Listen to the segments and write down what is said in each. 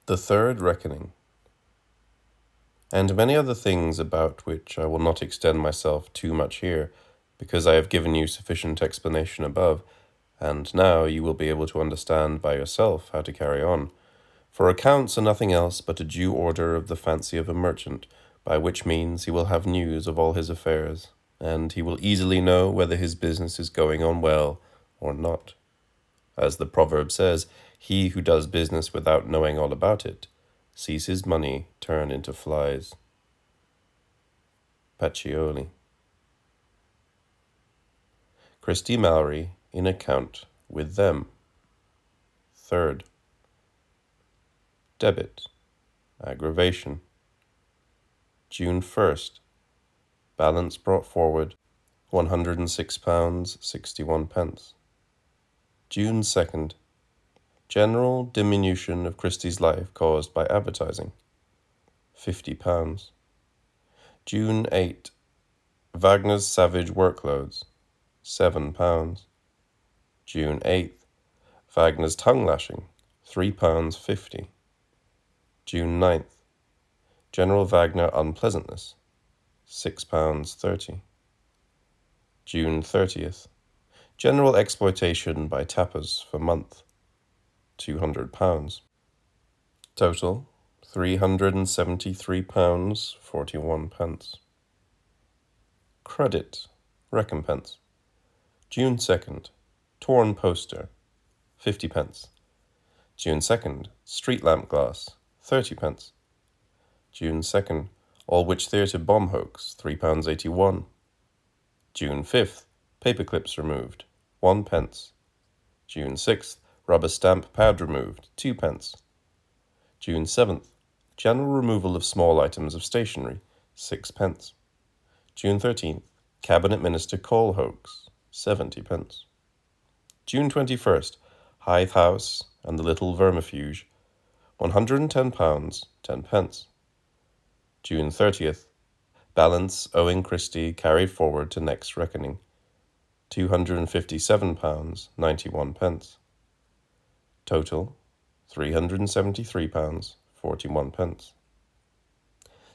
The Third Reckoning. And many other things about which I will not extend myself too much here, because I have given you sufficient explanation above, and now you will be able to understand by yourself how to carry on. For accounts are nothing else but a due order of the fancy of a merchant, by which means he will have news of all his affairs, and he will easily know whether his business is going on well or not. As the proverb says, he who does business without knowing all about it sees his money turn into flies. Pacioli. Christie Malry in account with them. Third. Debit. Aggravation. June 1st. Balance brought forward £106 61. June 2nd. General diminution of Christie's life caused by advertising £50. June 8. Wagner's savage workloads £7. June 8th. Wagner's tongue lashing £3.50. June 9th. General Wagner unpleasantness £6.30. June 30th. General exploitation by tappers for month £200. Total £373 41. Credit recompense. June 2nd. Torn poster 50. June 2nd. Street lamp glass 30. June 2nd. Aldwych Theatre bomb hoax £3.81. June 5th. Paper clips removed 1 pence. June 6th. Rubber stamp pad removed 2 pence. June 7th. General removal of small items of stationery 6 pence. June 13th. Cabinet Minister Cole hoax 70 pence. June 21st. Hythe House and the Little Vermifuge £110 10 pence. June 30th. Balance owing Christie carried forward to next reckoning £257 91. Total £373 41.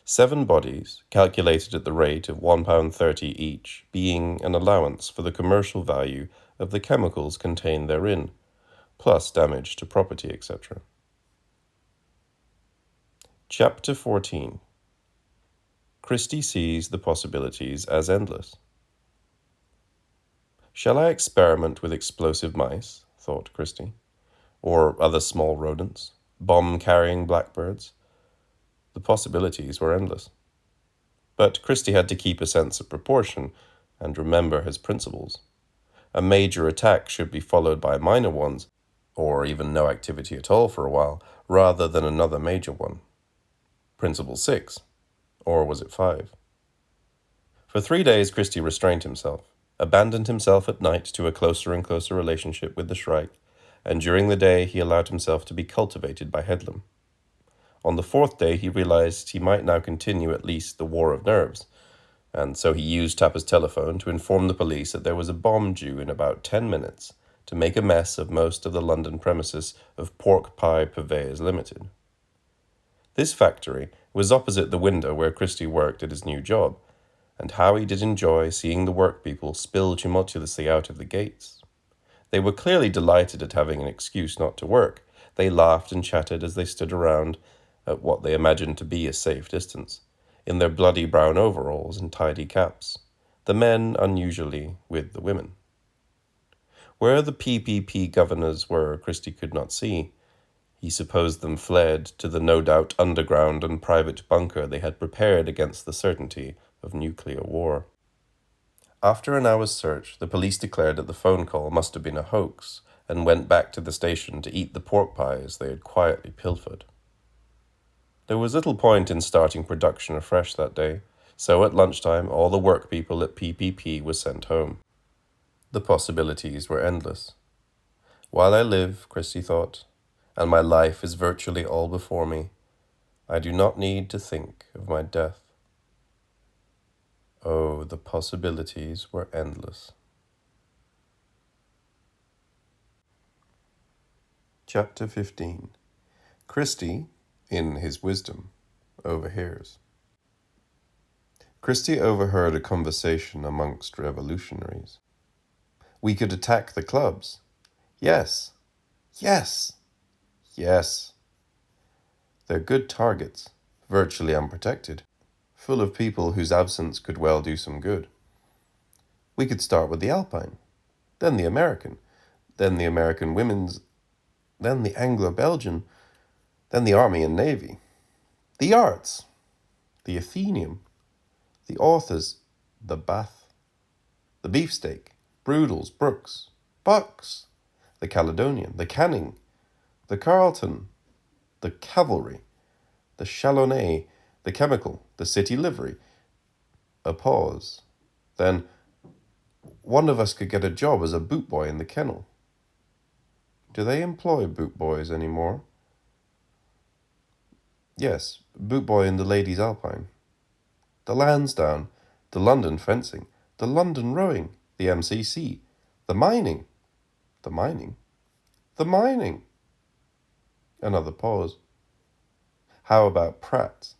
7 bodies, calculated at the rate of £1.30 each, being an allowance for the commercial value of the chemicals contained therein, plus damage to property, etc. Chapter 14. Christie sees the possibilities as endless. Shall I experiment with explosive mice, thought Christie, or other small rodents, bomb-carrying blackbirds? The possibilities were endless. But Christie had to keep a sense of proportion and remember his principles. A major attack should be followed by minor ones, or even no activity at all for a while, rather than another major one. Principle 6. Or was it 5? For 3 days Christie restrained himself, abandoned himself at night to a closer and closer relationship with the Shrike, and during the day he allowed himself to be cultivated by Headlam. On the 4th day he realized he might now continue at least the war of nerves, and so he used Tapper's telephone to inform the police that there was a bomb due in about 10 minutes to make a mess of most of the London premises of Pork Pie Purveyors Limited. This factory was opposite the window where Christie worked at his new job, and how he did enjoy seeing the workpeople spill tumultuously out of the gates. They were clearly delighted at having an excuse not to work. They laughed and chatted as they stood around at what they imagined to be a safe distance, in their bloody brown overalls and tidy caps, the men unusually with the women. Where the PPP governors were, Christie could not see. He supposed them fled to the no-doubt underground and private bunker they had prepared against the certainty of nuclear war. After an hour's search, the police declared that the phone call must have been a hoax and went back to the station to eat the pork pies they had quietly pilfered. There was little point in starting production afresh that day, so at lunchtime all the workpeople at PPP were sent home. The possibilities were endless. While I live, Christie thought, and my life is virtually all before me, I do not need to think of my death. Oh, the possibilities were endless. Chapter 15. Christie, in his wisdom, overhears. Christie overheard a conversation amongst revolutionaries. We could attack the clubs. Yes, yes, yes. They're good targets, virtually unprotected, full of people whose absence could well do some good. We could start with the Alpine, then the American, then the American women's, then the Anglo-Belgian, then the Army and Navy. The arts, the Athenaeum, the authors, the Bath, the beefsteak, Broodles, Brooks, Bucks, the Caledonian, the Canning, the Carlton, the Cavalry, the Chalonnais, the Chemical, the City Livery. A pause. Then one of us could get a job as a boot boy in the kennel. Do they employ boot boys anymore? Yes, boot boy in the Ladies' Alpine. The Lansdowne, the London fencing, the London rowing, the MCC, the mining. The mining? The mining. Another pause. How about Pratt's?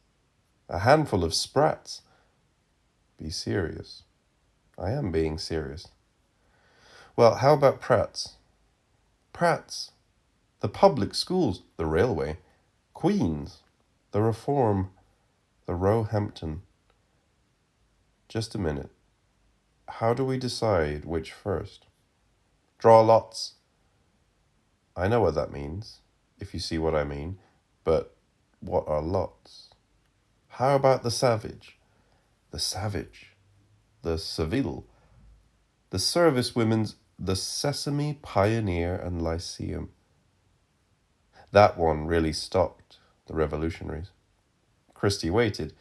A handful of sprats. Be serious. I am being serious. Well, how about Pratt's? Pratt's. The public schools, the railway, Queen's, the Reform, the Roehampton. Just a minute. How do we decide which first? Draw lots. I know what that means, if you see what I mean, but what are lots? How about the Savage? The Savage, the Seville, the Service Women's, the Sesame, Pioneer, and Lyceum. That one really stopped the revolutionaries. Christie waited.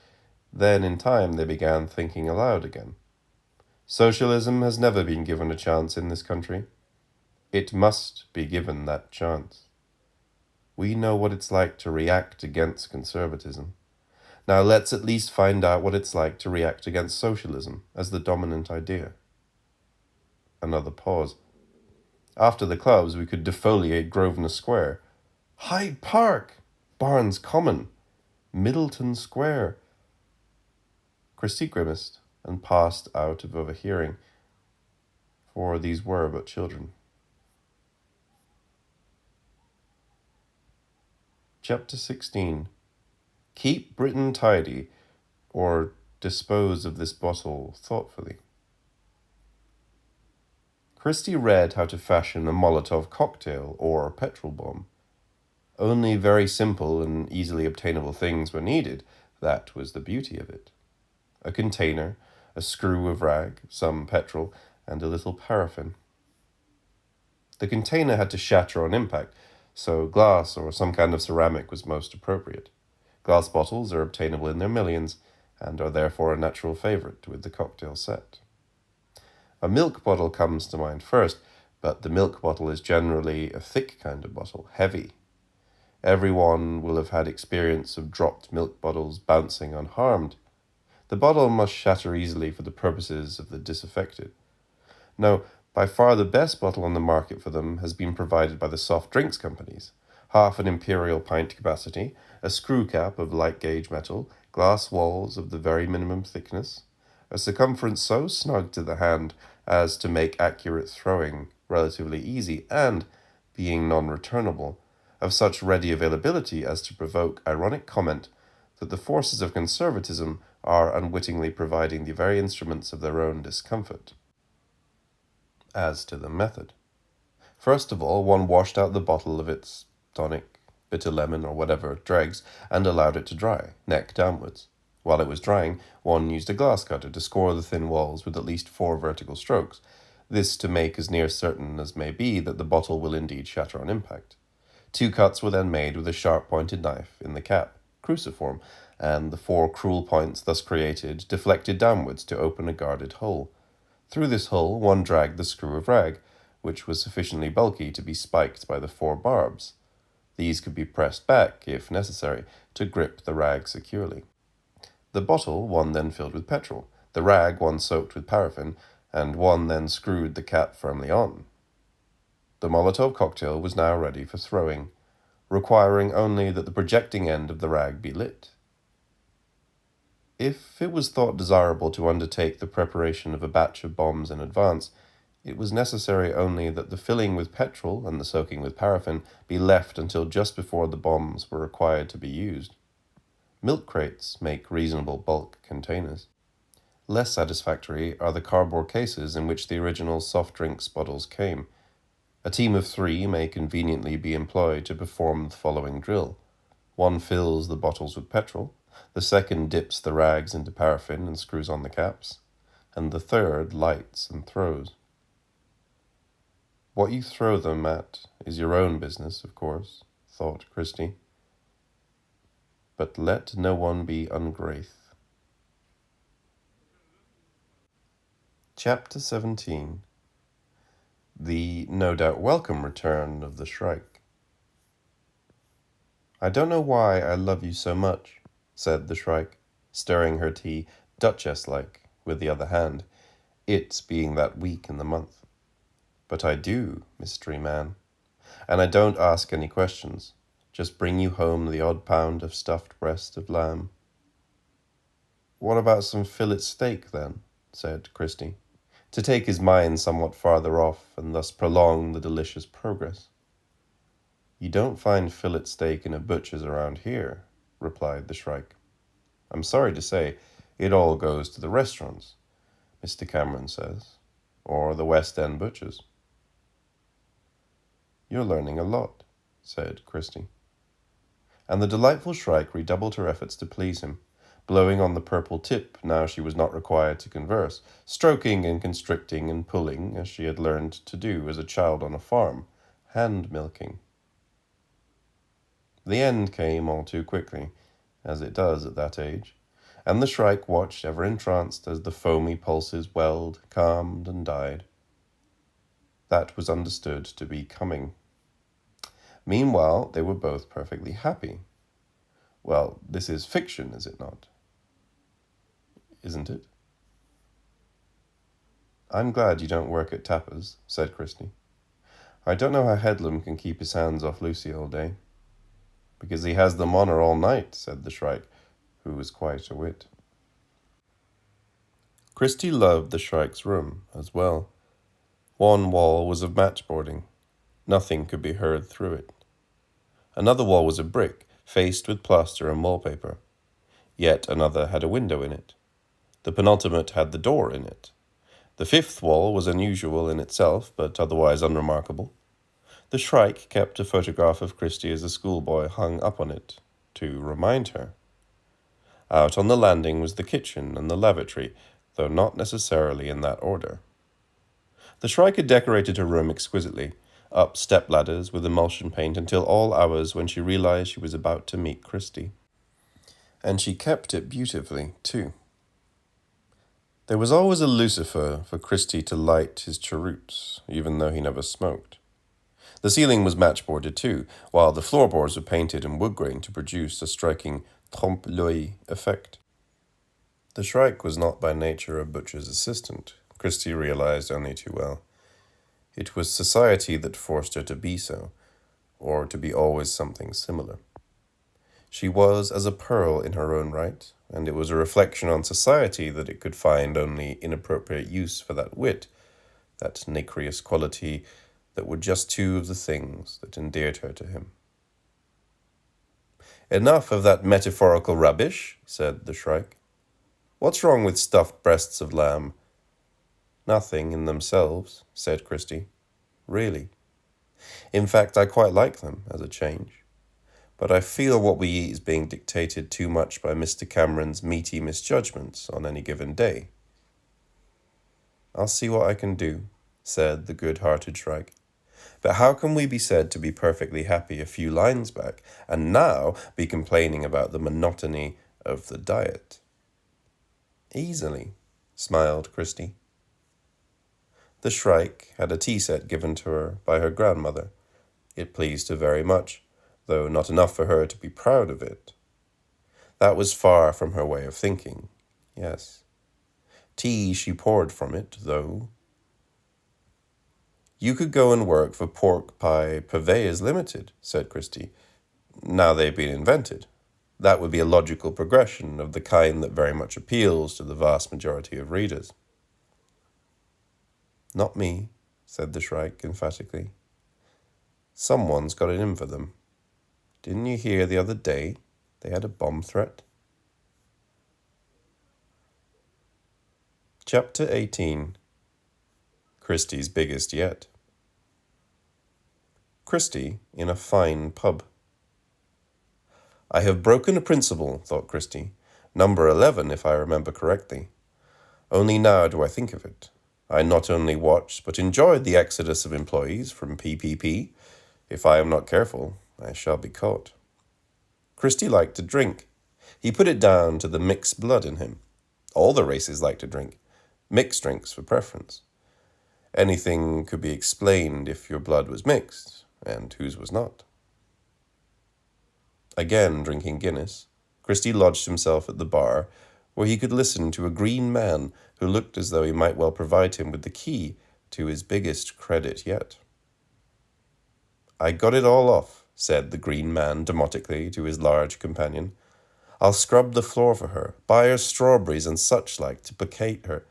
Then in time they began thinking aloud again. Socialism has never been given a chance in this country. It must be given that chance. We know what it's like to react against conservatism. Now let's at least find out what it's like to react against socialism as the dominant idea. Another pause. After the clubs, we could defoliate Grosvenor Square, Hyde Park, Barnes Common, Middleton Square. Christie grimaced and passed out of overhearing, for these were but children. Chapter 16. Keep Britain tidy, or dispose of this bottle thoughtfully. Christie read how to fashion a Molotov cocktail or petrol bomb. Only very simple and easily obtainable things were needed. That was the beauty of it. A container, a screw of rag, some petrol, and a little paraffin. The container had to shatter on impact, so glass or some kind of ceramic was most appropriate. Glass bottles are obtainable in their millions, and are therefore a natural favorite with the cocktail set. A milk bottle comes to mind first, but the milk bottle is generally a thick kind of bottle, heavy. Everyone will have had experience of dropped milk bottles bouncing unharmed. The bottle must shatter easily for the purposes of the disaffected. No, by far the best bottle on the market for them has been provided by the soft drinks companies. Half an imperial pint capacity, a screw cap of light gauge metal, glass walls of the very minimum thickness, a circumference so snug to the hand as to make accurate throwing relatively easy, and, being non-returnable, of such ready availability as to provoke ironic comment that the forces of conservatism are unwittingly providing the very instruments of their own discomfort. As to the method. First of all, one washed out the bottle of its tonic, bitter lemon, or whatever dregs, and allowed it to dry, neck downwards. While it was drying, one used a glass cutter to score the thin walls with at least 4 vertical strokes, this to make as near certain as may be that the bottle will indeed shatter on impact. 2 cuts were then made with a sharp-pointed knife in the cap, cruciform, and the 4 cruel points thus created deflected downwards to open a guarded hole. Through this hole one dragged the screw of rag, which was sufficiently bulky to be spiked by the 4 barbs. These could be pressed back, if necessary, to grip the rag securely. The bottle one then filled with petrol, the rag one soaked with paraffin, and one then screwed the cap firmly on. The Molotov cocktail was now ready for throwing. requiring only that the projecting end of the rag be lit. If it was thought desirable to undertake the preparation of a batch of bombs in advance, it was necessary only that the filling with petrol and the soaking with paraffin be left until just before the bombs were required to be used. Milk crates make reasonable bulk containers. Less satisfactory are the cardboard cases in which the original soft drinks bottles came. A team of 3 may conveniently be employed to perform the following drill. One fills the bottles with petrol, the second dips the rags into paraffin and screws on the caps, and the third lights and throws. What you throw them at is your own business, of course, thought Christie. But let no one be ungraith. Chapter 17. The no doubt welcome return of the Shrike. I don't know why I love you so much, said the Shrike, stirring her tea, duchess-like, with the other hand, it being that week in the month. But I do, mystery man, and I don't ask any questions, just bring you home the odd pound of stuffed breast of lamb. What about some fillet steak, then? Said Christie, to take his mind somewhat farther off and thus prolong the delicious progress. You don't find fillet steak in a butcher's around here, replied the Shrike. I'm sorry to say, it all goes to the restaurants, Mr. Cameron says, or the West End butchers. You're learning a lot, said Christie. And the delightful Shrike redoubled her efforts to please him, blowing on the purple tip now she was not required to converse, stroking and constricting and pulling as she had learned to do as a child on a farm, hand-milking. The end came all too quickly, as it does at that age, and the Shrike watched ever entranced as the foamy pulses welled, calmed, and died. That was understood to be coming. Meanwhile, they were both perfectly happy. Well, this is fiction, is it not? Isn't it? I'm glad you don't work at Tapper's, said Christie. I don't know how Headlam can keep his hands off Lucy all day. Because he has them on her all night, said the Shrike, who was quite a wit. Christie loved the Shrike's room as well. One wall was of matchboarding. Nothing could be heard through it. Another wall was of brick, faced with plaster and wallpaper. Yet another had a window in it. The penultimate had the door in it. The 5th wall was unusual in itself, but otherwise unremarkable. The Shrike kept a photograph of Christie as a schoolboy hung up on it, to remind her. Out on the landing was the kitchen and the lavatory, though not necessarily in that order. The Shrike had decorated her room exquisitely, up step-ladders with emulsion paint until all hours when she realized she was about to meet Christie. And she kept it beautifully, too. There was always a lucifer for Christie to light his cheroots, even though he never smoked. The ceiling was matchboarded too, while the floorboards were painted in wood grain to produce a striking trompe-l'oeil effect. The Shrike was not by nature a butcher's assistant, Christie realized only too well. It was society that forced her to be so, or to be always something similar. She was as a pearl in her own right, and it was a reflection on society that it could find only inappropriate use for that wit, that nacreous quality that were just 2 of the things that endeared her to him. Enough of that metaphorical rubbish, said the Shrike. What's wrong with stuffed breasts of lamb? Nothing in themselves, said Christie. Really. In fact, I quite like them as a change. But I feel what we eat is being dictated too much by Mr. Cameron's meaty misjudgments on any given day. I'll see what I can do, said the good-hearted Shrike. But how can we be said to be perfectly happy a few lines back, and now be complaining about the monotony of the diet? Easily, smiled Christie. The Shrike had a tea set given to her by her grandmother. It pleased her very much, though not enough for her to be proud of it. That was far from her way of thinking, yes. Tea she poured from it, though. You could go and work for Pork Pie Purveyors Limited, said Christie, now they've been invented. That would be a logical progression of the kind that very much appeals to the vast majority of readers. Not me, said the Shrike emphatically. Someone's got it in for them. Didn't you hear the other day they had a bomb threat? Chapter 18. Christie's biggest yet. Christie in a fine pub. I have broken a principle, thought Christie. Number 11, if I remember correctly. Only now do I think of it. I not only watched, but enjoyed the exodus of employees from PPP. If I am not careful, I shall be caught. Christie liked to drink. He put it down to the mixed blood in him. All the races like to drink. Mixed drinks for preference. Anything could be explained if your blood was mixed, and whose was not. Again drinking Guinness, Christie lodged himself at the bar, where he could listen to a green man who looked as though he might well provide him with the key to his biggest credit yet. I got it all off, said the green man demotically to his large companion. I'll scrub the floor for her, buy her strawberries and such like to placate her.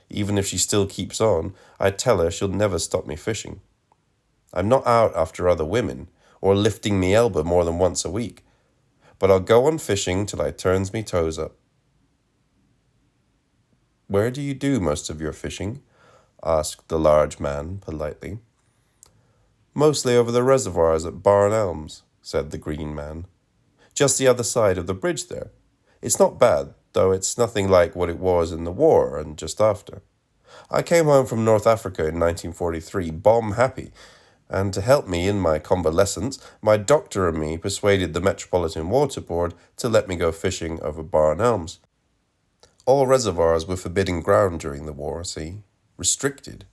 Even if she still keeps on, I tell her she'll never stop me fishing. I'm not out after other women, or lifting me elbow more than once a week, but I'll go on fishing till I turns me toes up. Where do you do most of your fishing? Asked the large man politely. Mostly over the reservoirs at Barn Elms, said the green man. Just the other side of the bridge there. It's not bad, though it's nothing like what it was in the war and just after. I came home from North Africa in 1943, bomb happy, and to help me in my convalescence, my doctor and me persuaded the Metropolitan Water Board to let me go fishing over Barn Elms. All reservoirs were forbidden ground during the war, see? Restricted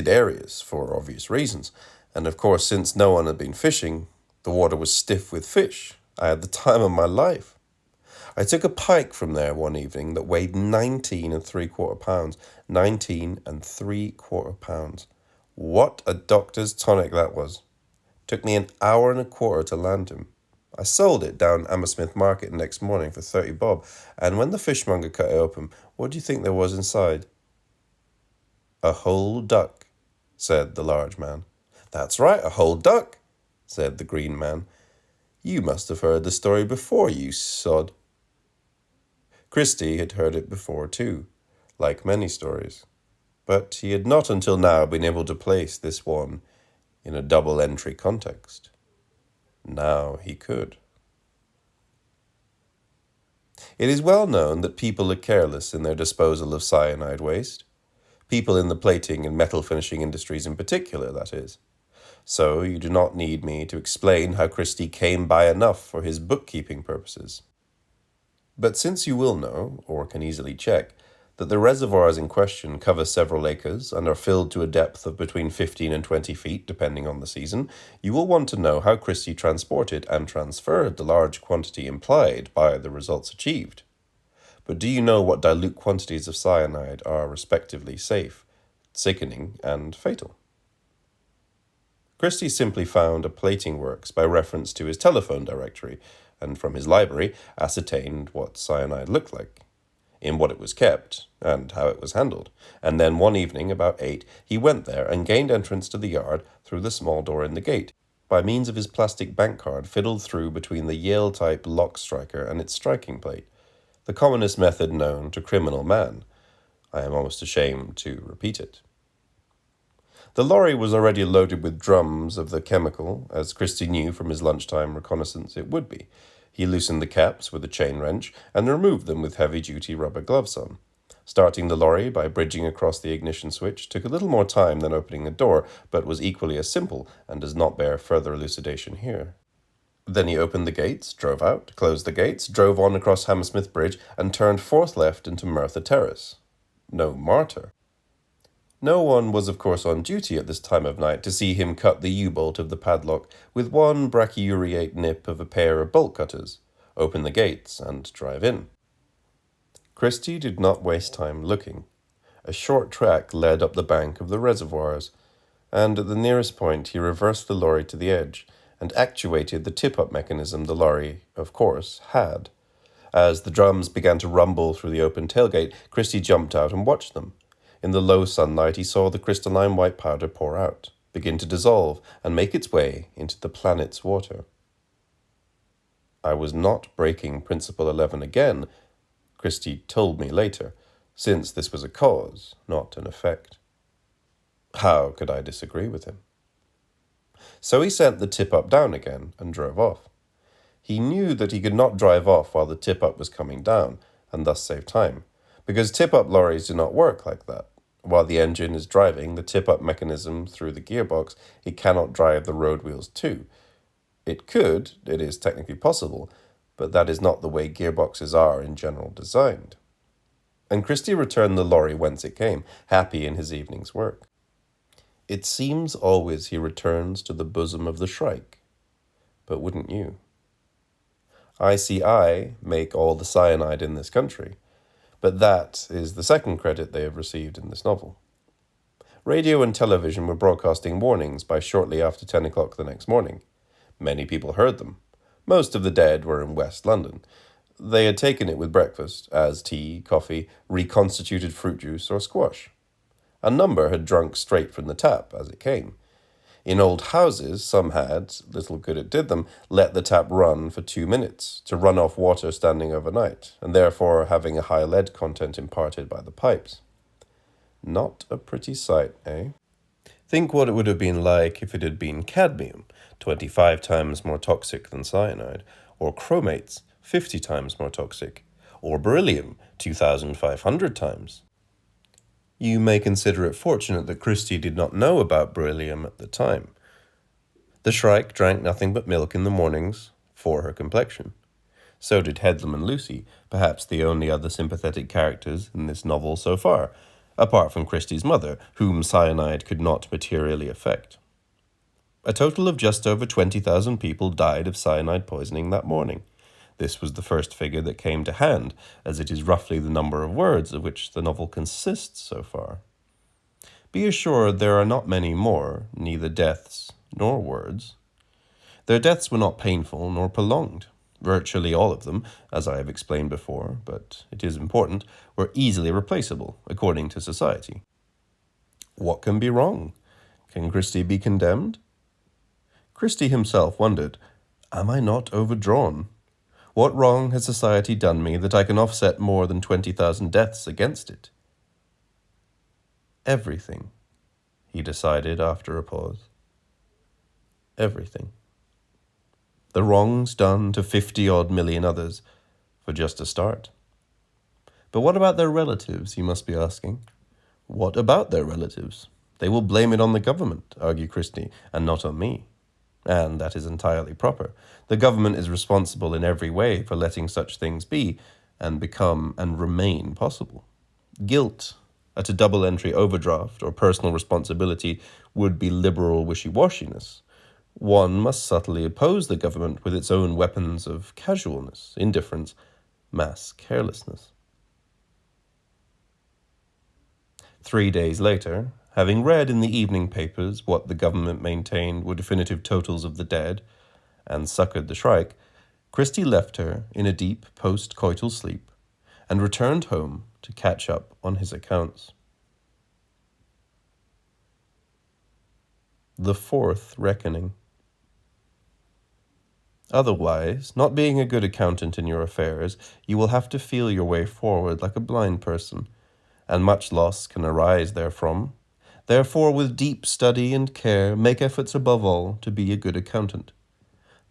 areas for obvious reasons. And of course, since no one had been fishing, the water was stiff with fish. I had the time of my life. I took a pike from there one evening that weighed 19 3/4 pounds. 19 3/4 pounds. What a doctor's tonic that was. Took me an hour and a quarter to land him. I sold it down Hammersmith Market next morning for 30 bob, and when the fishmonger cut it open, what do you think there was inside? A whole duck, said the large man. That's right, a whole duck, said the green man. You must have heard the story before, you sod. Christie had heard it before too, like many stories, but he had not until now been able to place this one in a double-entry context. Now he could. It is well known that people are careless in their disposal of cyanide waste. People in the plating and metal finishing industries in particular, that is. So you do not need me to explain how Christie came by enough for his bookkeeping purposes. But since you will know, or can easily check, that the reservoirs in question cover several acres and are filled to a depth of between 15 and 20 feet, depending on the season, you will want to know how Christie transported and transferred the large quantity implied by the results achieved. But do you know what dilute quantities of cyanide are respectively safe, sickening, and fatal? Christie simply found a plating works by reference to his telephone directory, and from his library ascertained what cyanide looked like, in what it was kept, and how it was handled. And then one evening, about 8, he went there and gained entrance to the yard through the small door in the gate, by means of his plastic bank card fiddled through between the Yale-type lock striker and its striking plate, the commonest method known to criminal man. I am almost ashamed to repeat it. The lorry was already loaded with drums of the chemical, as Christie knew from his lunchtime reconnaissance it would be. He loosened the caps with a chain wrench and removed them with heavy-duty rubber gloves on. Starting the lorry by bridging across the ignition switch took a little more time than opening a door, but was equally as simple and does not bear further elucidation here. Then he opened the gates, drove out, closed the gates, drove on across Hammersmith Bridge, and turned fourth left into Merthyr Terrace. No martyr. No one was, of course, on duty at this time of night to see him cut the U-bolt of the padlock with one brachyureate nip of a pair of bolt cutters, open the gates, and drive in. Christie did not waste time looking. A short track led up the bank of the reservoirs, and at the nearest point he reversed the lorry to the edge and actuated the tip-up mechanism the lorry, of course, had. As the drums began to rumble through the open tailgate, Christie jumped out and watched them. In the low sunlight, he saw the crystalline white powder pour out, begin to dissolve, and make its way into the planet's water. I was not breaking Principle 11 again, Christie told me later, since this was a cause, not an effect. How could I disagree with him? So he sent the tip-up down again and drove off. He knew that he could not drive off while the tip-up was coming down, and thus save time, because tip-up lorries do not work like that. While the engine is driving the tip-up mechanism through the gearbox, it cannot drive the road wheels too. It could, it is technically possible, but that is not the way gearboxes are in general designed. And Christie returned the lorry whence it came, happy in his evening's work. It seems always he returns to the bosom of the shrike, but wouldn't you? ICI make all the cyanide in this country, but that is the second credit they have received in this novel. Radio and television were broadcasting warnings by shortly after 10 o'clock the next morning. Many people heard them. Most of the dead were in West London. They had taken it with breakfast, as tea, coffee, reconstituted fruit juice, or squash. A number had drunk straight from the tap as it came. In old houses, some had, little good it did them, let the tap run for 2 minutes to run off water standing overnight, and therefore having a high lead content imparted by the pipes. Not a pretty sight, eh? Think what it would have been like if it had been cadmium, 25 times more toxic than cyanide, or chromates, 50 times more toxic, or beryllium, 2,500 times. You may consider it fortunate that Christie did not know about beryllium at the time. The shrike drank nothing but milk in the mornings for her complexion. So did Headlam and Lucy, perhaps the only other sympathetic characters in this novel so far, apart from Christie's mother, whom cyanide could not materially affect. A total of just over 20,000 people died of cyanide poisoning that morning. This was the first figure that came to hand, as it is roughly the number of words of which the novel consists so far. Be assured there are not many more, neither deaths nor words. Their deaths were not painful nor prolonged. Virtually all of them, as I have explained before, but it is important, were easily replaceable, according to society. What can be wrong? Can Christie be condemned? Christie himself wondered, am I not overdrawn? What wrong has society done me that I can offset more than 20,000 deaths against it? Everything, he decided after a pause. Everything. The wrongs done to 50-odd million others, for just a start. But what about their relatives, you must be asking? What about their relatives? They will blame it on the government, argued Christie, and not on me. And that is entirely proper. The government is responsible in every way for letting such things be, and become and remain possible. Guilt at a double-entry overdraft or personal responsibility would be liberal wishy-washiness. One must subtly oppose the government with its own weapons of casualness, indifference, mass carelessness. 3 days later, having read in the evening papers what the government maintained were definitive totals of the dead, and succoured the shrike, Christie left her in a deep post-coital sleep, and returned home to catch up on his accounts. The fourth reckoning. Otherwise, not being a good accountant in your affairs, you will have to feel your way forward like a blind person, and much loss can arise therefrom. Therefore, with deep study and care, make efforts above all to be a good accountant.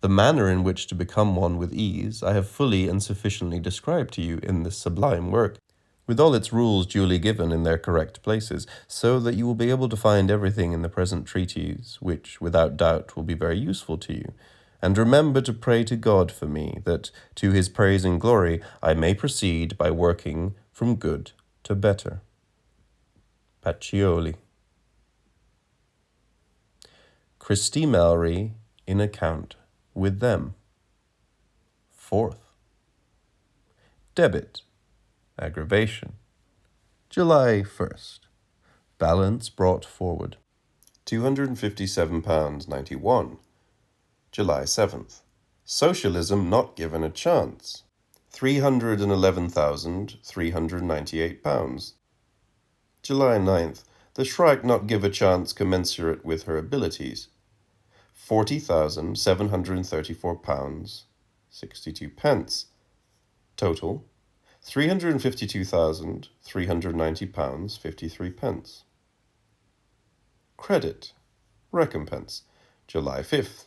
The manner in which to become one with ease I have fully and sufficiently described to you in this sublime work, with all its rules duly given in their correct places, so that you will be able to find everything in the present treatise, which, without doubt, will be very useful to you. And remember to pray to God for me, that, to his praise and glory, I may proceed by working from good to better. Pacioli. Christie Malry in account with them. Fourth. Debit. Aggravation. July 1st. Balance brought forward. £257.91. July 7th. Socialism not given a chance. £311,398. July 9th. The Shrike not give a chance commensurate with her abilities. £40,734, 62 pence. Total, £352,390, 53 pence. Credit, recompense, July 5th.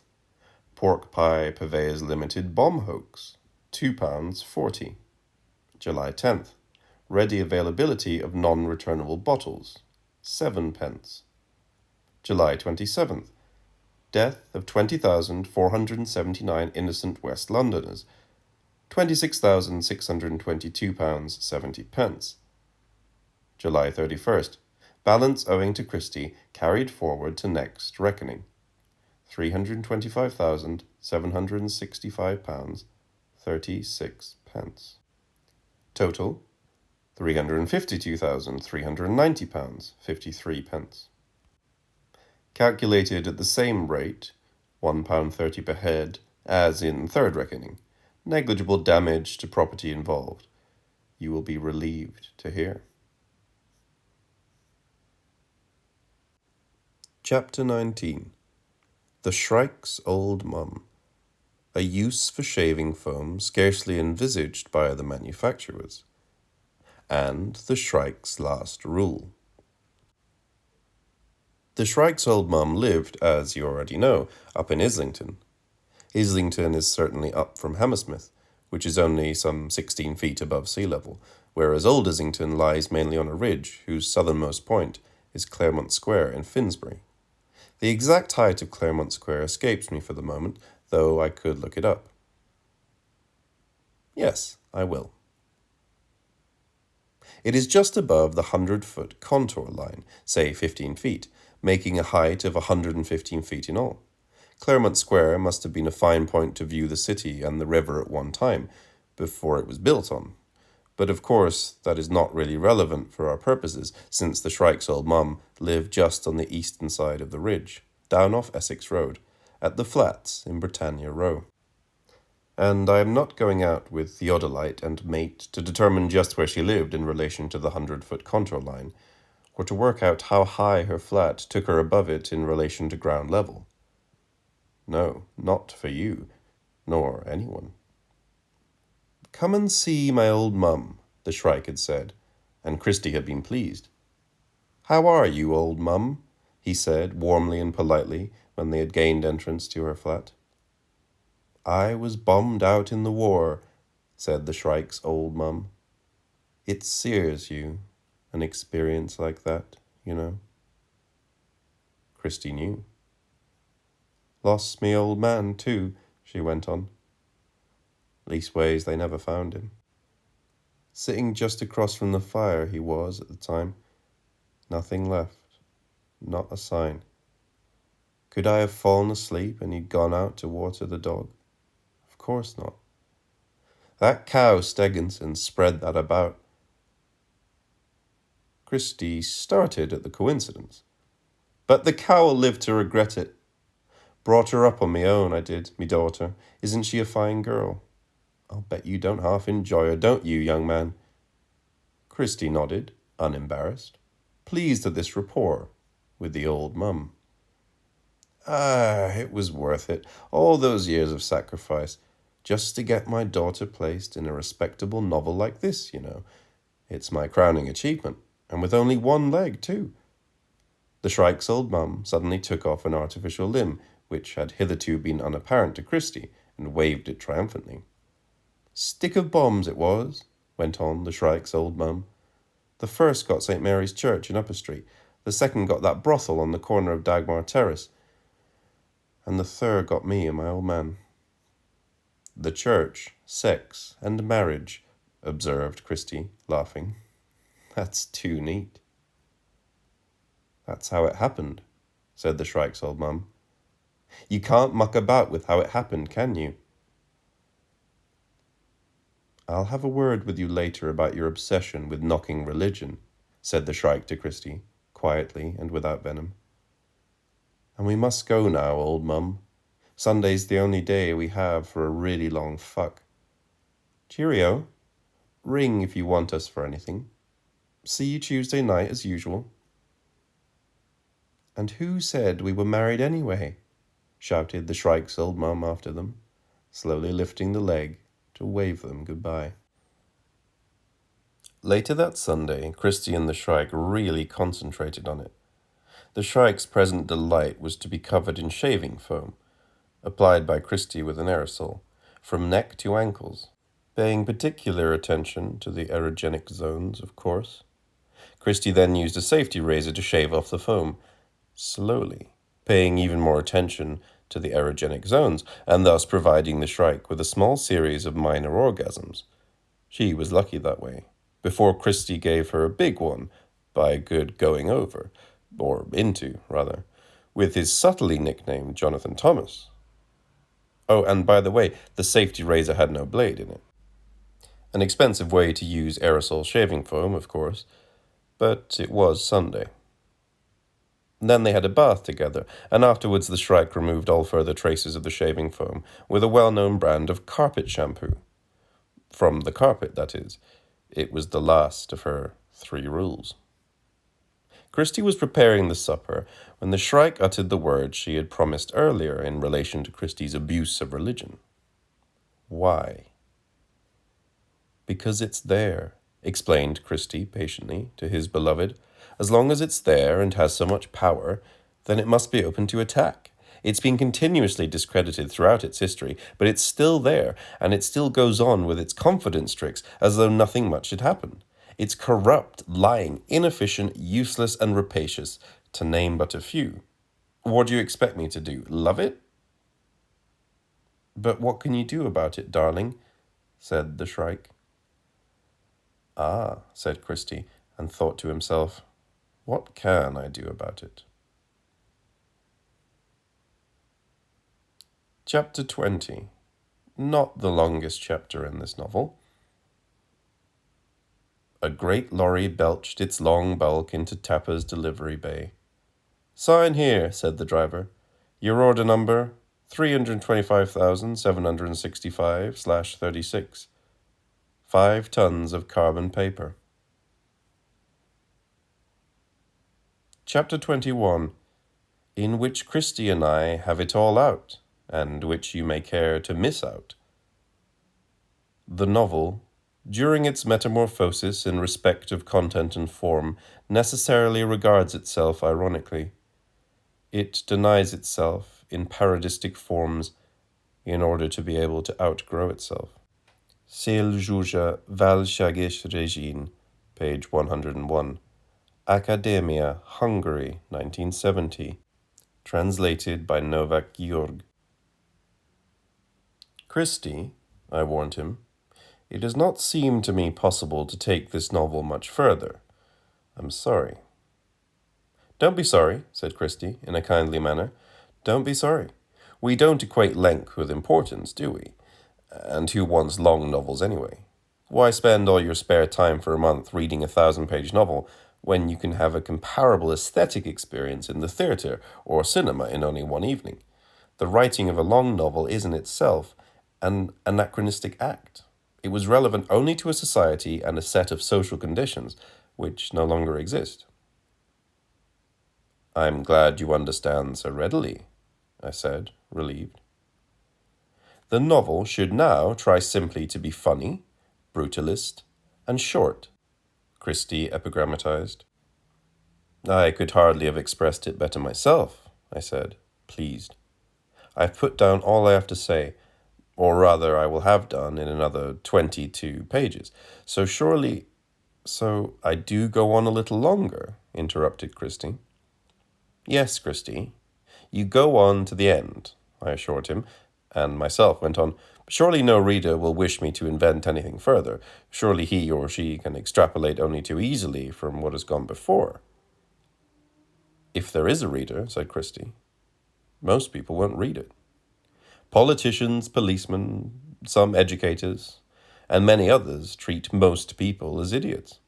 Pork Pie Purveyors Limited bomb hoax, £2.40. July 10th. Ready availability of non-returnable bottles, 7 pence. July 27th. Death of 20,479 innocent West Londoners, £26,622, 70 pence. July 31st. Balance owing to Christie carried forward to next reckoning, £325,765, 36 pence. Total, £352,390, 53 pence. Calculated at the same rate, £1.30 per head, as in third reckoning. Negligible damage to property involved. You will be relieved to hear. Chapter 19. The Shrike's Old Mum. A use for shaving foam scarcely envisaged by the manufacturers. And the Shrike's Last Rule. The Shrike's old mum lived, as you already know, up in Islington. Islington is certainly up from Hammersmith, which is only some 16 feet above sea level, whereas Old Islington lies mainly on a ridge whose southernmost point is Claremont Square in Finsbury. The exact height of Claremont Square escapes me for the moment, though I could look it up. Yes, I will. It is just above the 100-foot contour line, say 15 feet, making a height of 115 feet in all. Claremont Square must have been a fine point to view the city and the river at one time, before it was built on. But of course, that is not really relevant for our purposes, since the Shrike's old mum lived just on the eastern side of the ridge, down off Essex Road, at the Flats in Britannia Row. And I am not going out with theodolite and mate to determine just where she lived in relation to the 100-foot contour line, or to work out how high her flat took her above it in relation to ground level. No, not for you, nor anyone. Come and see my old mum, the Shrike had said, and Christie had been pleased. How are you, old mum? He said, warmly and politely, when they had gained entrance to her flat. I was bombed out in the war, said the Shrike's old mum. It sears you, an experience like that, you know. Christie knew. Lost me old man, too, she went on. Leastways, they never found him. Sitting just across from the fire he was at the time. Nothing left. Not a sign. Could I have fallen asleep and he'd gone out to water the dog? Of course not. That cow Steganson spread that about. Christie started at the coincidence. But the cow'll live to regret it. Brought her up on me own, I did, me daughter. Isn't she a fine girl? I'll bet you don't half enjoy her, don't you, young man? Christie nodded, unembarrassed, pleased at this rapport with the old mum. It was worth it, all those years of sacrifice, just to get my daughter placed in a respectable novel like this, you know. It's my crowning achievement, and with only one leg, too. The Shrike's old mum suddenly took off an artificial limb, which had hitherto been unapparent to Christie, and waved it triumphantly. Stick of bombs it was, went on the Shrike's old mum. The first got St. Mary's Church in Upper Street, the second got that brothel on the corner of Dagmar Terrace, and the third got me and my old man. The church, sex, and marriage, observed Christie, laughing. That's too neat. That's how it happened, said the Shrike's old mum. You can't muck about with how it happened, can you? I'll have a word with you later about your obsession with knocking religion, said the Shrike to Christie, quietly and without venom. And we must go now, old mum. Sunday's the only day we have for a really long fuck. Cheerio. Ring if you want us for anything. See you Tuesday night as usual. And who said we were married anyway? Shouted the Shrike's old mum after them, slowly lifting the leg to wave them goodbye. Later that Sunday, Christie and the Shrike really concentrated on it. The Shrike's present delight was to be covered in shaving foam, applied by Christie with an aerosol, from neck to ankles, paying particular attention to the erogenic zones, of course. Christie then used a safety razor to shave off the foam, slowly, paying even more attention to the erogenic zones, and thus providing the Shrike with a small series of minor orgasms. She was lucky that way, before Christie gave her a big one by a good going over, or into, rather, with his subtly nicknamed Jonathan Thomas. Oh, and by the way, the safety razor had no blade in it. An expensive way to use aerosol shaving foam, of course, but it was Sunday. Then they had a bath together, and afterwards the Shrike removed all further traces of the shaving foam with a well-known brand of carpet shampoo. From the carpet, that is. It was the last of her 3 rules. Christie was preparing the supper when the Shrike uttered the words she had promised earlier in relation to Christie's abuse of religion. Why? Because it's there, explained Christie patiently to his beloved. As long as it's there and has so much power, then it must be open to attack. It's been continuously discredited throughout its history, but it's still there, and it still goes on with its confidence tricks as though nothing much had happened. It's corrupt, lying, inefficient, useless, and rapacious, to name but a few. What do you expect me to do? Love it? But what can you do about it, darling? Said the Shrike. Ah, said Christie, and thought to himself, what can I do about it? Chapter 20. Not the longest chapter in this novel. A great lorry belched its long bulk into Tapper's delivery bay. Sign here, said the driver. Your order number 325,765/36. 5 tons of carbon paper. Chapter 21. In which Christie and I have it all out, and which you may care to miss out. The novel, during its metamorphosis in respect of content and form, necessarily regards itself ironically. It denies itself in parodistic forms in order to be able to outgrow itself. Seljuja Valshagish Regin, page 101. Academia, Hungary, 1970. Translated by Novak Georg. Christie, I warned him, it does not seem to me possible to take this novel much further. I'm sorry. Don't be sorry, said Christie, in a kindly manner. Don't be sorry. We don't equate length with importance, do we? And who wants long novels anyway? Why spend all your spare time for a month reading a 1,000-page novel when you can have a comparable aesthetic experience in the theatre or cinema in only one evening? The writing of a long novel is in itself an anachronistic act. It was relevant only to a society and a set of social conditions which no longer exist. I'm glad you understand so readily, I said, relieved. The novel should now try simply to be funny, brutalist, and short, Christie epigrammatized. I could hardly have expressed it better myself, I said, pleased. I've put down all I have to say, or rather I will have done in another 22 pages. So I do go on a little longer, interrupted Christie. Yes, Christie, you go on to the end, I assured him, and myself went on, surely no reader will wish me to invent anything further. Surely he or she can extrapolate only too easily from what has gone before. If there is a reader, said Christie, most people won't read it. Politicians, policemen, some educators, and many others treat most people as idiots.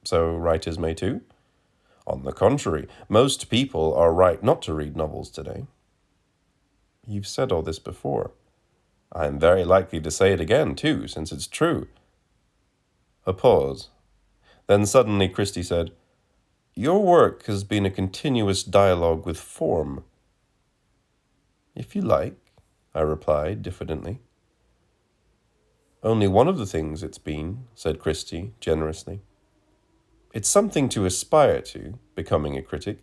So writers may too? On the contrary, most people are right not to read novels today. You've said all this before. I'm very likely to say it again, too, since it's true. A pause. Then suddenly Christie said, Your work has been a continuous dialogue with form. If you like, I replied diffidently. Only one of the things it's been, said Christie generously. It's something to aspire to, becoming a critic,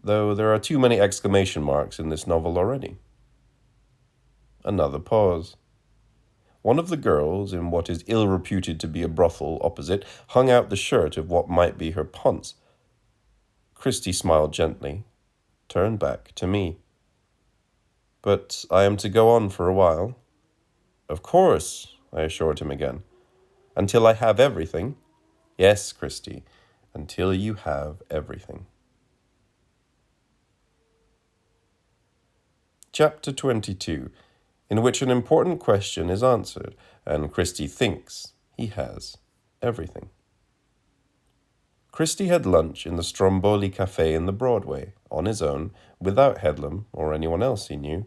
though there are too many exclamation marks in this novel already. Another pause. One of the girls, in what is ill-reputed to be a brothel opposite, hung out the shirt of what might be her ponce. Christie smiled gently, turned back to me. But I am to go on for a while. Of course, I assured him again. Until I have everything. Yes, Christie, until you have everything. Chapter 22, in which an important question is answered, and Christie thinks he has everything. Christie had lunch in the Stromboli Café in the Broadway, on his own, without Headlam or anyone else he knew.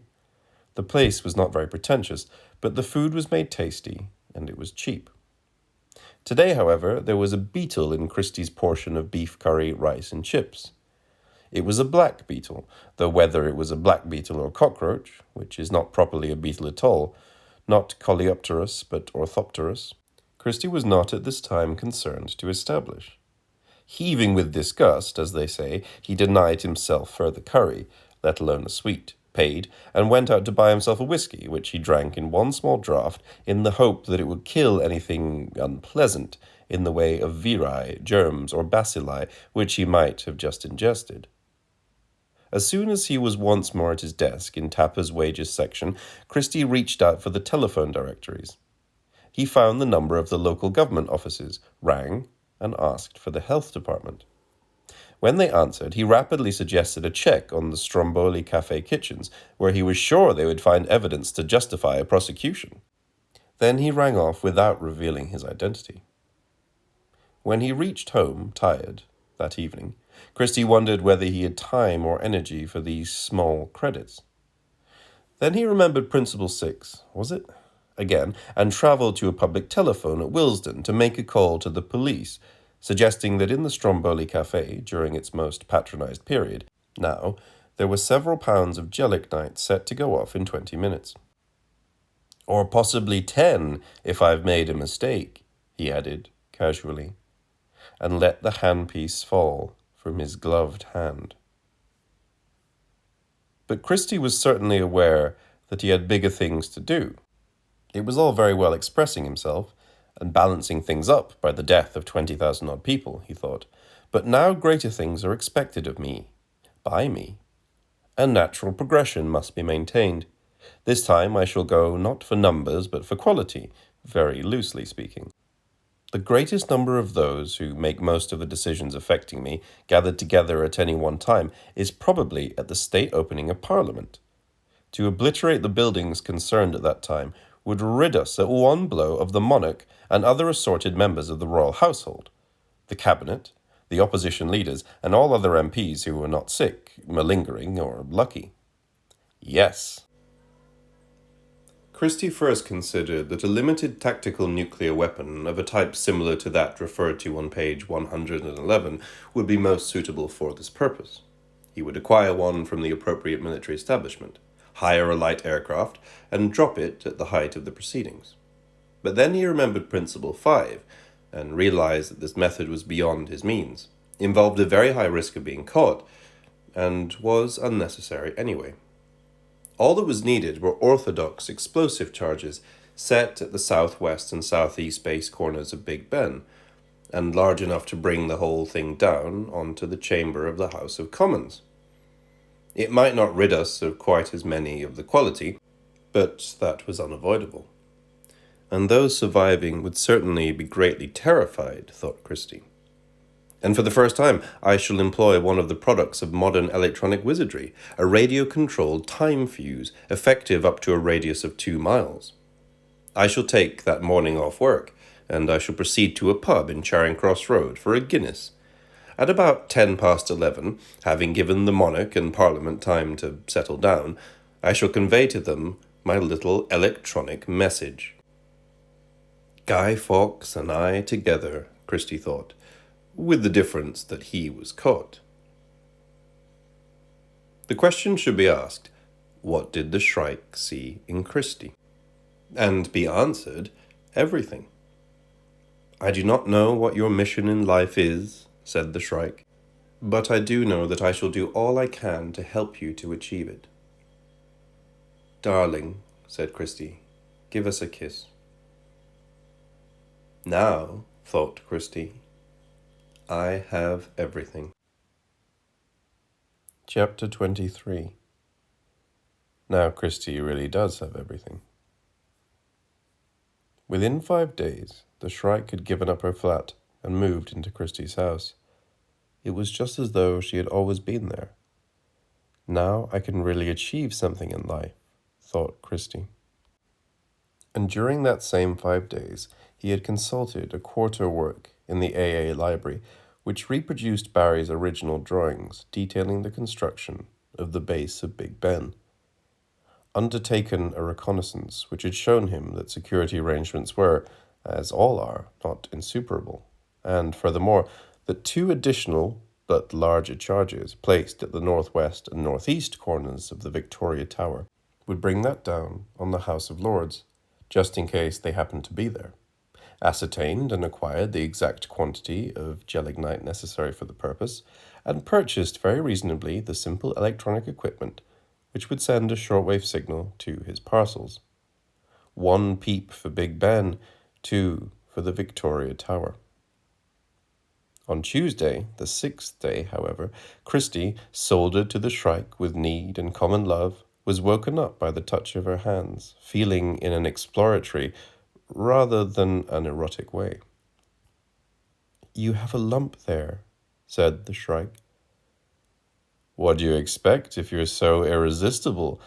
The place was not very pretentious, but the food was made tasty, and it was cheap. Today, however, there was a beetle in Christie's portion of beef curry, rice, and chips. It was a black beetle, though whether it was a black beetle or cockroach, which is not properly a beetle at all, not Coleopterus but Orthopterus, Christie was not at this time concerned to establish. Heaving with disgust, as they say, he denied himself further curry, let alone a sweet, paid, and went out to buy himself a whiskey, which he drank in one small draught in the hope that it would kill anything unpleasant in the way of viri, germs, or bacilli which he might have just ingested. As soon as he was once more at his desk in Tapper's wages section, Christie reached out for the telephone directories. He found the number of the local government offices, rang, and asked for the health department. When they answered, he rapidly suggested a check on the Stromboli Café kitchens, where he was sure they would find evidence to justify a prosecution. Then he rang off without revealing his identity. When he reached home, tired, that evening, Christie wondered whether he had time or energy for these small credits. Then he remembered Principle 6, was it? Again, and travelled to a public telephone at Willesden to make a call to the police, suggesting that in the Stromboli Café, during its most patronized period, now, there were several pounds of gelignite set to go off in 20 minutes. Or possibly 10, if I've made a mistake, he added, casually, and let the handpiece fall from his gloved hand. But Christie was certainly aware that he had bigger things to do. It was all very well expressing himself and balancing things up by the death of 20,000-odd people, he thought, but now greater things are expected of me, by me. A natural progression must be maintained. This time I shall go not for numbers but for quality, very loosely speaking. The greatest number of those who make most of the decisions affecting me gathered together at any one time is probably at the state opening of Parliament. To obliterate the buildings concerned at that time would rid us at one blow of the monarch and other assorted members of the royal household, the cabinet, the opposition leaders, and all other MPs who were not sick, malingering, or lucky. Yes. Christie first considered that a limited tactical nuclear weapon of a type similar to that referred to on page 111 would be most suitable for this purpose. He would acquire one from the appropriate military establishment, hire a light aircraft, and drop it at the height of the proceedings. But then he remembered Principle 5, and realized that this method was beyond his means, involved a very high risk of being caught, and was unnecessary anyway. All that was needed were orthodox explosive charges set at the southwest and southeast base corners of Big Ben, and large enough to bring the whole thing down onto the chamber of the House of Commons. It might not rid us of quite as many of the quality, but that was unavoidable. And those surviving would certainly be greatly terrified, thought Christie. And for the first time, I shall employ one of the products of modern electronic wizardry, a radio-controlled time fuse, effective up to a radius of 2 miles. I shall take that morning off work, and I shall proceed to a pub in Charing Cross Road for a Guinness. At about 11:10, having given the monarch and Parliament time to settle down, I shall convey to them my little electronic message. Guy Fawkes and I together, Christie thought, with the difference that he was caught. The question should be asked, what did the Shrike see in Christie? And be answered, everything. I do not know what your mission in life is, said the Shrike, but I do know that I shall do all I can to help you to achieve it. Darling, said Christie, give us a kiss. Now, thought Christie, I have everything. Chapter 23. Now Christie really does have everything. Within 5 days, the Shrike had given up her flat and moved into Christie's house. It was just as though she had always been there. Now I can really achieve something in life, thought Christie. And during that same 5 days, he had consulted a quarto work in the AA library, which reproduced Barry's original drawings detailing the construction of the base of Big Ben. Undertaken a reconnaissance which had shown him that security arrangements were, as all are, not insuperable, and furthermore, that 2 additional but larger charges placed at the northwest and northeast corners of the Victoria Tower would bring that down on the House of Lords, just in case they happened to be there. Ascertained and acquired the exact quantity of gelignite necessary for the purpose, and purchased very reasonably the simple electronic equipment which would send a shortwave signal to his parcels. 1 peep for Big Ben, 2 for the Victoria Tower. On Tuesday, the 6th day, however, Christie, soldered to the Shrike with need and common love, was woken up by the touch of her hands, feeling in an exploratory rather than an erotic way. You have a lump there, said the Shrike. What do you expect if you're so irresistible?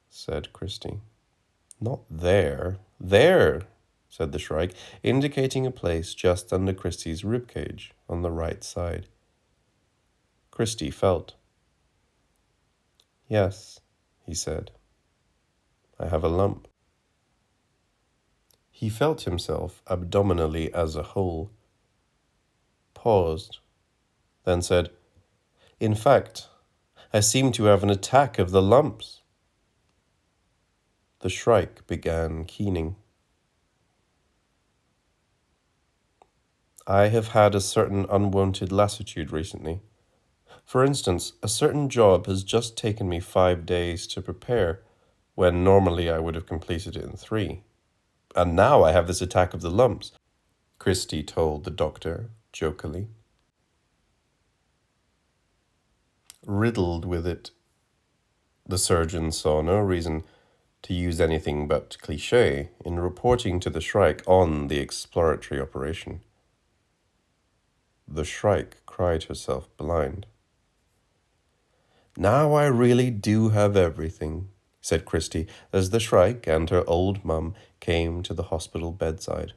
Said Christie. Not there. There, said the Shrike, indicating a place just under Christie's ribcage on the right side. Christie felt. Yes, he said. I have a lump. He felt himself abdominally as a whole, paused, then said, In fact, I seem to have an attack of the lumps. The Shrike began keening. I have had a certain unwanted lassitude recently. For instance, a certain job has just taken me 5 days to prepare, when normally I would have completed it in 3. And now I have this attack of the lumps, Christie told the doctor, jokily. Riddled with it, the surgeon saw no reason to use anything but cliché in reporting to the Shrike on the exploratory operation. The Shrike cried herself blind. Now I really do have everything, said Christie, as the Shrike and her old mum came to the hospital bedside.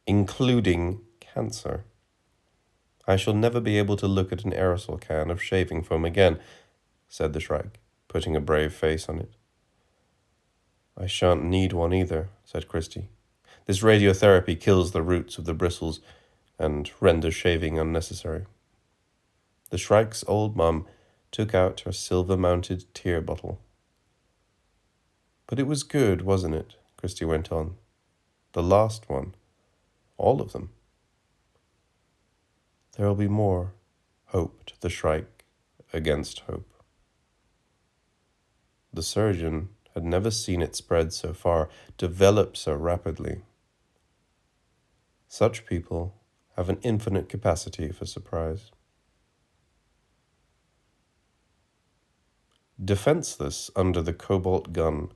Including cancer. I shall never be able to look at an aerosol can of shaving foam again, said the Shrike, putting a brave face on it. I shan't need one either, said Christie. This radiotherapy kills the roots of the bristles and renders shaving unnecessary. The Shrike's old mum took out her silver-mounted tear bottle. But it was good, wasn't it? Christie went on. The last one. All of them. There'll be more, hoped the Shrike against hope. The surgeon had never seen it spread so far, develop so rapidly. Such people have an infinite capacity for surprise. Defenseless under the cobalt gun,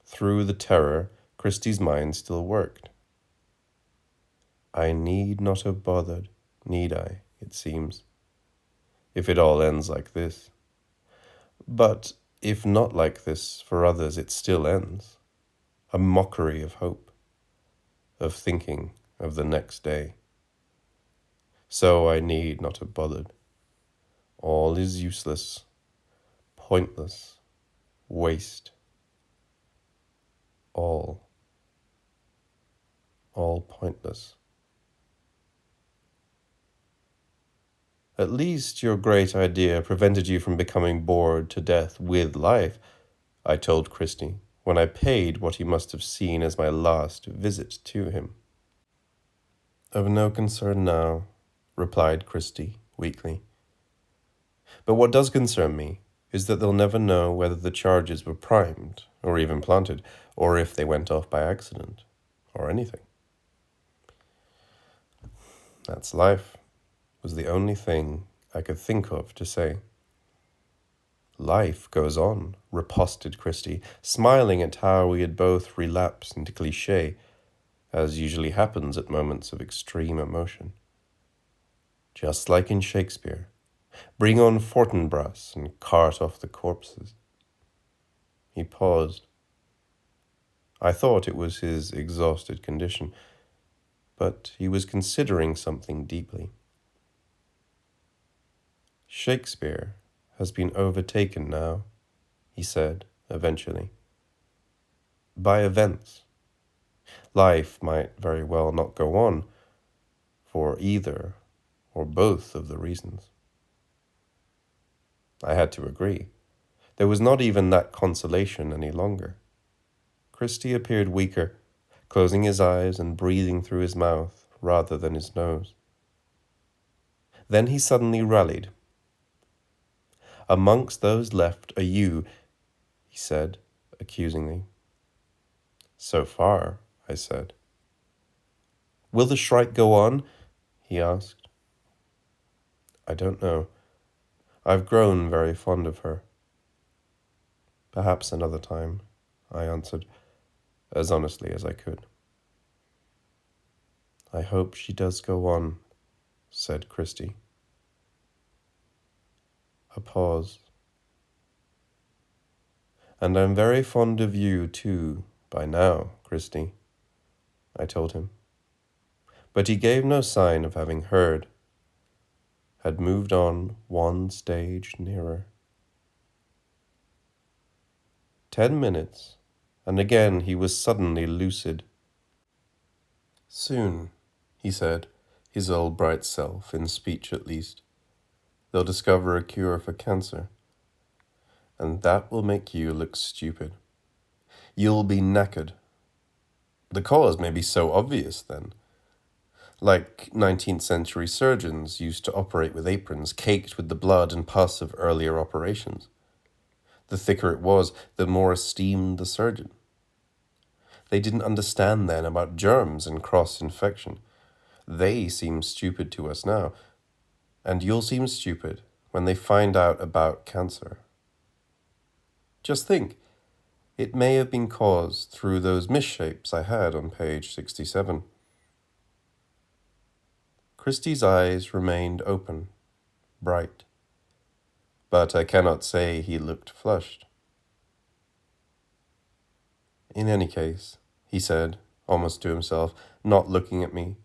through the terror, Christie's mind still worked. I need not have bothered, need I, it seems, if it all ends like this. But if not like this, for others it still ends. A mockery of hope, of thinking of the next day. So I need not have bothered. All is useless, pointless, Waste. All pointless. At least your great idea prevented you from becoming bored to death with life, I told Christie, when I paid what he must have seen as my last visit to him. Of no concern now, replied Christie weakly. But what does concern me is that they'll never know whether the charges were primed, or even planted, or if they went off by accident, or anything. That's life, was the only thing I could think of to say. Life goes on, riposted Christie, smiling at how we had both relapsed into cliché, as usually happens at moments of extreme emotion. Just like in Shakespeare, bring on Fortinbras and cart off the corpses. He paused. I thought it was his exhausted condition, but he was considering something deeply. Shakespeare has been overtaken now, he said eventually, by events. Life might very well not go on for either or both of the reasons. I had to agree. There was not even that consolation any longer. Christie appeared weaker, closing his eyes and breathing through his mouth rather than his nose. Then he suddenly rallied. Amongst those left are you, he said accusingly. So far, I said. Will the Shrike go on? He asked. I don't know. I've grown very fond of her. Perhaps another time, I answered, as honestly as I could. I hope she does go on, said Christie. A pause. And I'm very fond of you, too, by now, Christie, I told him. But he gave no sign of having heard, had moved on one stage nearer. 10 minutes, and again he was suddenly lucid. Soon, he said, his old bright self, in speech at least, they'll discover a cure for cancer. And that will make you look stupid. You'll be knackered. The cause may be so obvious then. Like 19th century surgeons used to operate with aprons caked with the blood and pus of earlier operations. The thicker it was, the more esteemed the surgeon. They didn't understand then about germs and cross-infection. They seem stupid to us now, and you'll seem stupid when they find out about cancer. Just think, it may have been caused through those misshapes I had on page 67. Christie's eyes remained open, bright, but I cannot say he looked flushed. In any case, he said, almost to himself, not looking at me,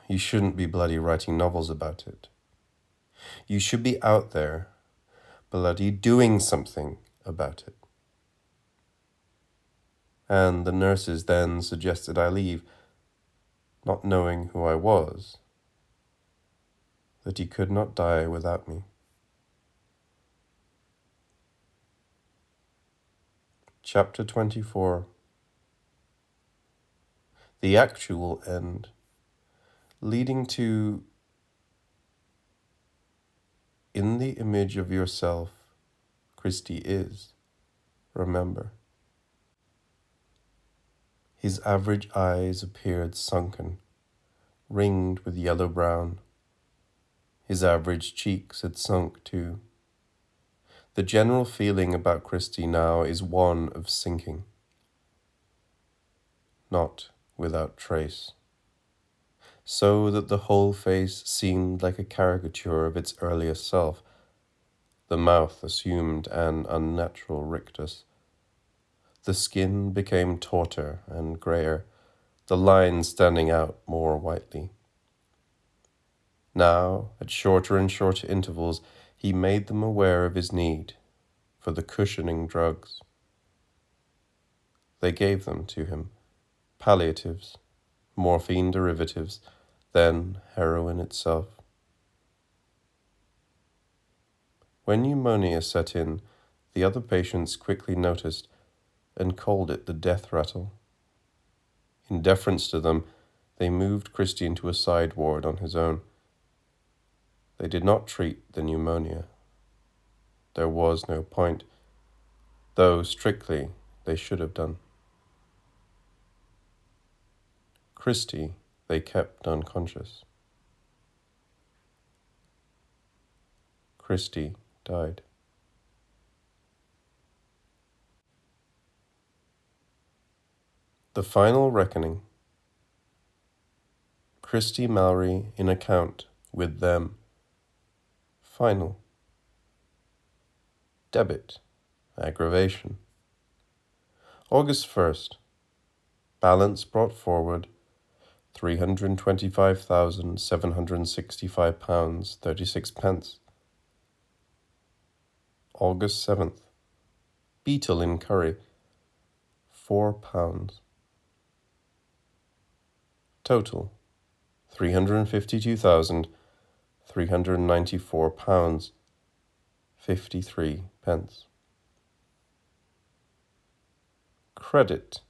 you shouldn't be bloody writing novels about it. You should be out there, bloody doing something about it. And the nurses then suggested I leave, not knowing who I was, that he could not die without me. Chapter 24. The actual end, leading to, in the image of yourself, Christie is, remember. His average eyes appeared sunken, ringed with yellow-brown. His average cheeks had sunk too. The general feeling about Christie now is one of sinking, not without trace, so that the whole face seemed like a caricature of its earliest self. The mouth assumed an unnatural rictus. The skin became tauter and grayer, the lines standing out more whitely. Now, at shorter and shorter intervals, he made them aware of his need, for the cushioning drugs. They gave them to him, palliatives, morphine derivatives, then heroin itself. When pneumonia set in, the other patients quickly noticed and called it the death rattle. In deference to them, they moved Christie into a side ward on his own. They did not treat the pneumonia. There was no point, though strictly they should have done. Christie they kept unconscious. Christie died. The final reckoning. Christie Malry in account with them. Final. Debit. Aggravation. August 1st. Balance brought forward £325,765 36. August 7th. Beetle in curry £4. Total £352,394 53. Credit.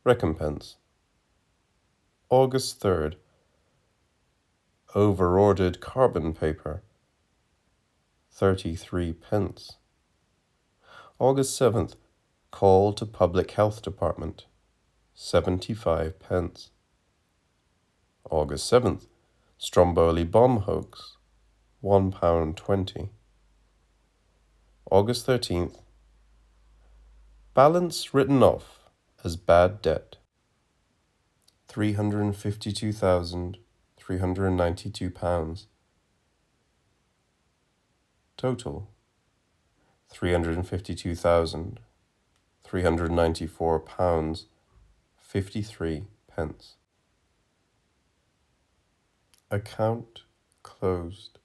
Recompense. August 3rd. Over-ordered carbon paper 33. August 7th. Call to Public Health Department 75. August 7th. Stromboli bomb hoax £1.20. August 13th. Balance written off as bad debt £352,392. Total £352,394 53. Account closed.